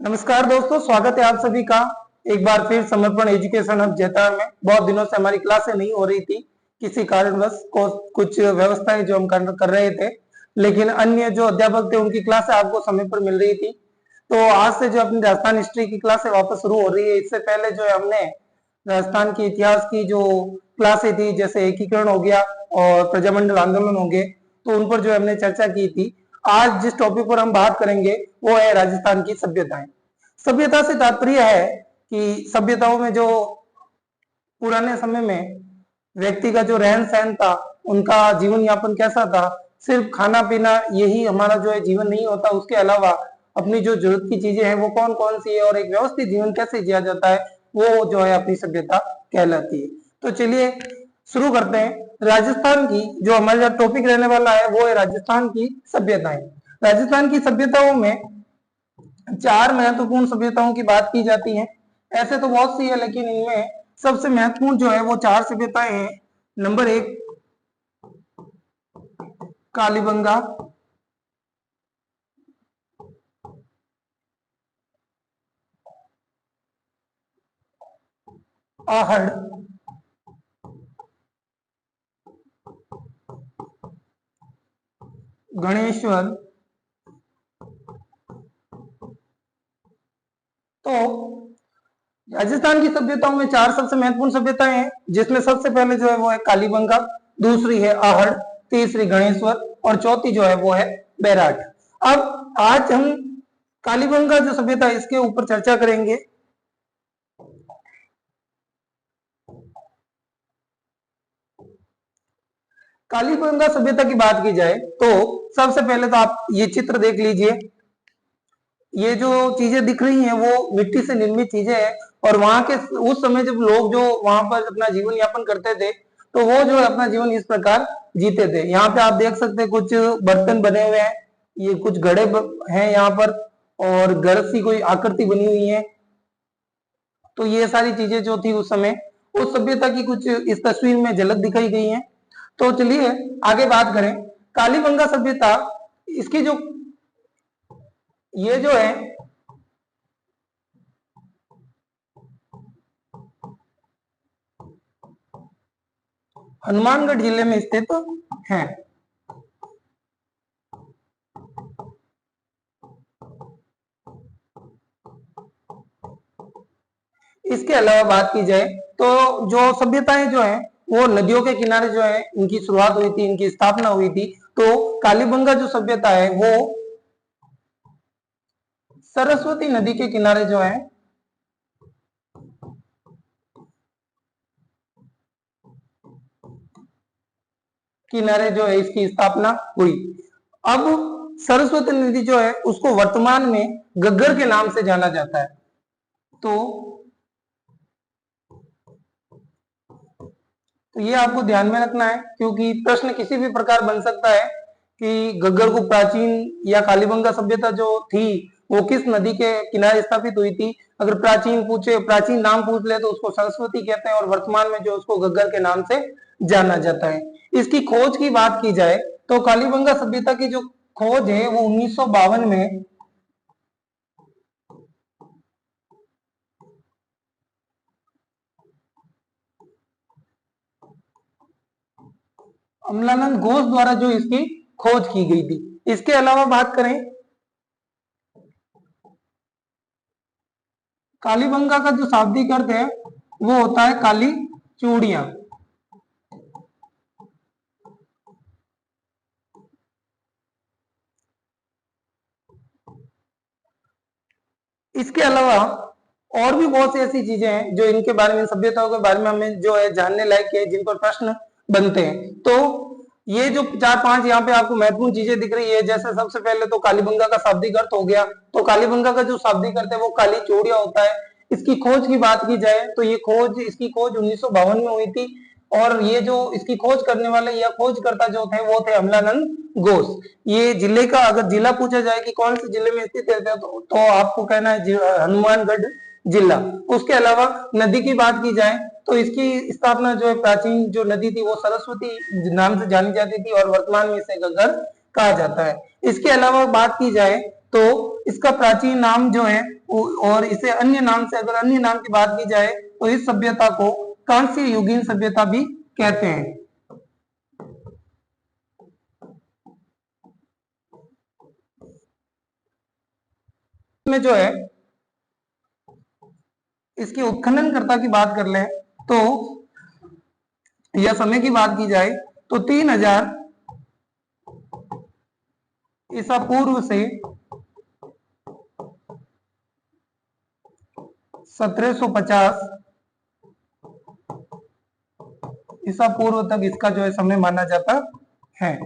नमस्कार दोस्तों, स्वागत है आप सभी का एक बार फिर समर्पण एजुकेशन हब जैतार में। बहुत दिनों से हमारी क्लासें नहीं हो रही थी, किसी कारणवश कुछ व्यवस्थाएं जो हम कर रहे थे, लेकिन अन्य जो अध्यापक थे उनकी क्लासें आपको समय पर मिल रही थी। तो आज से जो अपनी राजस्थान हिस्ट्री की क्लासें वापस शुरू हो रही है। इससे पहले जो है हमने राजस्थान के इतिहास की जो क्लासें थी, जैसे एकीकरण हो गया और प्रजामंडल आंदोलन हो गए, तो उन पर जो हमने चर्चा की थी। आज जिस टॉपिक पर हम बात करेंगे वो है राजस्थान की सभ्यताएं। सभ्यता से तात्पर्य है कि सभ्यताओं में जो पुराने समय में व्यक्ति का जो रहन सहन था, उनका जीवन यापन कैसा था, सिर्फ खाना पीना यही हमारा जो है जीवन नहीं होता, उसके अलावा अपनी जो जरूरत की चीजें हैं वो कौन कौन सी है और एक व्यवस्थित जीवन कैसे जिया जाता है, वो जो है अपनी सभ्यता कहलाती है। तो चलिए शुरू करते हैं। राजस्थान की जो हमारा टॉपिक रहने वाला है वो है राजस्थान की सभ्यताएं। राजस्थान की सभ्यताओं में चार महत्वपूर्ण सभ्यताओं की बात की जाती है। ऐसे तो बहुत सी है, लेकिन इनमें सबसे महत्वपूर्ण जो है वो चार सभ्यताएं हैं। नंबर एक, कालीबंगा, आहड़, गणेश्वर। तो राजस्थान की सभ्यताओं में चार सबसे महत्वपूर्ण सभ्यताएं हैं, जिसमें सबसे पहले जो है वो है कालीबंगा, दूसरी है आहड़, तीसरी गणेश्वर और चौथी जो है वो है बैराट। अब आज हम कालीबंगा जो सभ्यता है इसके ऊपर चर्चा करेंगे। कालीबंगा सभ्यता की बात की जाए तो सबसे पहले तो आप ये चित्र देख लीजिए। ये जो चीजें दिख रही हैं वो मिट्टी से निर्मित चीजें हैं, और वहां के उस समय जब लोग जो वहां पर अपना जीवन यापन करते थे, तो वो जो है अपना जीवन इस प्रकार जीते थे। यहाँ पे आप देख सकते हैं कुछ बर्तन बने हुए हैं, ये कुछ घड़े हैं यहाँ पर, और घर सी कोई आकृति बनी हुई है। तो ये सारी चीजें जो थी उस समय उस सभ्यता की कुछ इस तस्वीर में झलक दिखाई गई है। तो चलिए आगे बात करें। कालीबंगा सभ्यता, इसकी जो ये जो है हनुमानगढ़ जिले में स्थित है। इसके अलावा बात की जाए तो जो सभ्यताएं जो है वो नदियों के किनारे जो है इनकी शुरुआत हुई थी, इनकी स्थापना हुई थी। तो कालीबंगा जो सभ्यता है वो सरस्वती नदी के किनारे जो है किनारे जो है इसकी स्थापना हुई। अब सरस्वती नदी जो है उसको वर्तमान में गग्गर के नाम से जाना जाता है। तो ये आपको ध्यान में रखना है, क्योंकि प्रश्न किसी भी प्रकार बन सकता है कि गग्गर को प्राचीन या कालीबंगा सभ्यता जो थी वो किस नदी के किनारे स्थापित हुई थी। अगर प्राचीन नाम पूछ ले तो उसको सरस्वती कहते हैं, और वर्तमान में जो उसको गग्गर के नाम से जाना जाता है। इसकी खोज की बात की जाए तो कालीबंगा सभ्यता की जो खोज है वो 1952 में अमलानंद घोष द्वारा जो इसकी खोज की गई थी। इसके अलावा बात करें, कालीबंगा का जो शाब्दिक अर्थ है वो होता है काली चूड़ियां। इसके अलावा और भी बहुत सी ऐसी चीजें हैं जो इनके बारे में, सभ्यताओं के बारे में हमें जो है जानने लायक है, जिन पर प्रश्न बनते हैं। तो ये जो चार पांच यहाँ पे आपको महत्वपूर्ण चीजें दिख रही है, जैसे सबसे पहले तो कालीबंगा का शाब्दिक अर्थ हो गया। तो कालीबंगा का जो शाब्दिक अर्थ है वो काली चूड़िया होता है। इसकी खोज की बात की जाए तो इसकी खोज 1952 में हुई थी, और ये जो इसकी खोज करने वाले या खोजकर्ता जो थे वो थे अमलानंद घोष। ये जिले का अगर जिला पूछा जाए कि कौन से जिले में स्थित है तो आपको कहना है हनुमानगढ़ जिला। उसके अलावा नदी की बात की जाए तो इसकी स्थापना जो है प्राचीन जो नदी थी वो सरस्वती नाम से जानी जाती थी, और वर्तमान में इसे गग्गर कहा जाता है। इसके अलावा बात की जाए तो इसका प्राचीन नाम जो है और इसे अन्य नाम से, अगर अन्य नाम की बात की जाए तो इस सभ्यता को कांस्य युगीन सभ्यता भी कहते हैं। में जो है इसके उत्खननकर्ता की बात कर लें तो या समय की बात की जाए तो 3000 ईसा पूर्व से 1750 ईसा पूर्व तक इसका जो है समय माना जाता है।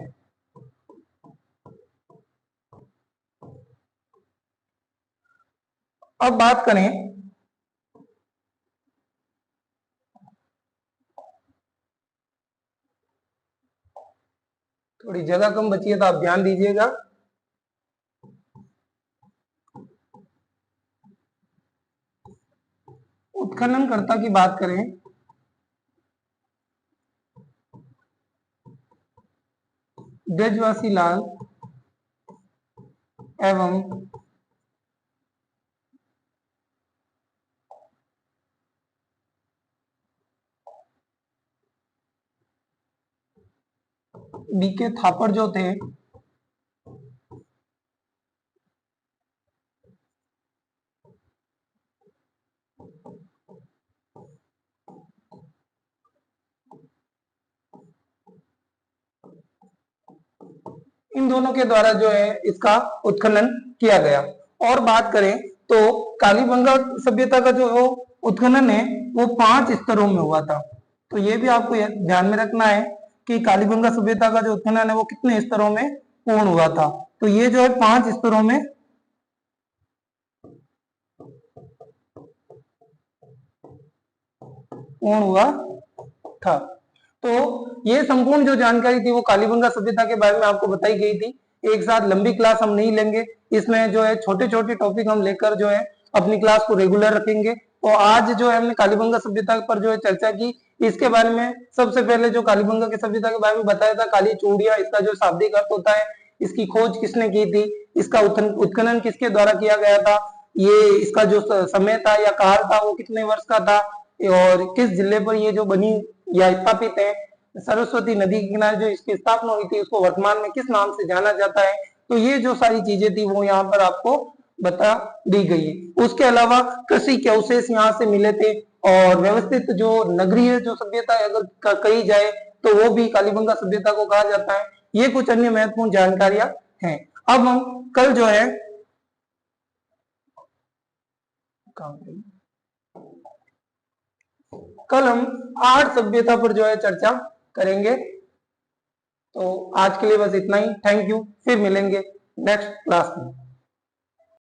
अब बात करें थोड़ी जगह कम बची है तो आप ध्यान दीजिएगा। उत्खननकर्ता की बात करें ब्रजवासी लाल एवं बीके थापर जो थे इन दोनों के द्वारा जो है इसका उत्खनन किया गया। और बात करें तो कालीबंगा सभ्यता का जो उत्खनन है वो 5 स्तरों में हुआ था। तो ये भी आपको ध्यान में रखना है कि कालीबंगा सभ्यता का जो उत्खनन है वो कितने स्तरों में पूर्ण हुआ था। तो ये जो है 5 स्तरों में पूर्ण हुआ था। तो ये संपूर्ण जो जानकारी थी वो कालीबंगा सभ्यता के बारे में आपको बताई गई थी। एक साथ लंबी क्लास हम नहीं लेंगे, इसमें जो है छोटे छोटे टॉपिक हम लेकर जो है अपनी क्लास को रेगुलर रखेंगे। तो आज जो है हमने कालीबंगा सभ्यता पर जो है चर्चा की। इसके बारे में सबसे पहले जो कालीबंगा की सभ्यता के बारे में बताया था, काली चूड़िया, इसका जो शाब्दिक अर्थ होता है, इसकी खोज किसने की थी, इसका उत्खनन किसके द्वारा किया गया था, ये इसका जो समय था या काल था वो कितने वर्ष का था, और किस जिले पर ये जो बनी या स्थापित है, सरस्वती नदी के किनारे जो इसकी स्थापना हुई थी उसको वर्तमान में किस नाम से जाना जाता है। तो ये जो सारी चीजें थी वो यहाँ पर आपको बता दी गई है। उसके अलावा कृषि के अवशेष यहाँ से मिले थे, और व्यवस्थित जो नगरीय जो सभ्यता अगर कही जाए तो वो भी कालीबंगा सभ्यता को कहा जाता है। ये कुछ अन्य महत्वपूर्ण जानकारियां हैं। अब हम कल जो है कल हम 8 सभ्यता पर जो है चर्चा करेंगे। तो आज के लिए बस इतना ही। थैंक यू, फिर मिलेंगे नेक्स्ट क्लास में।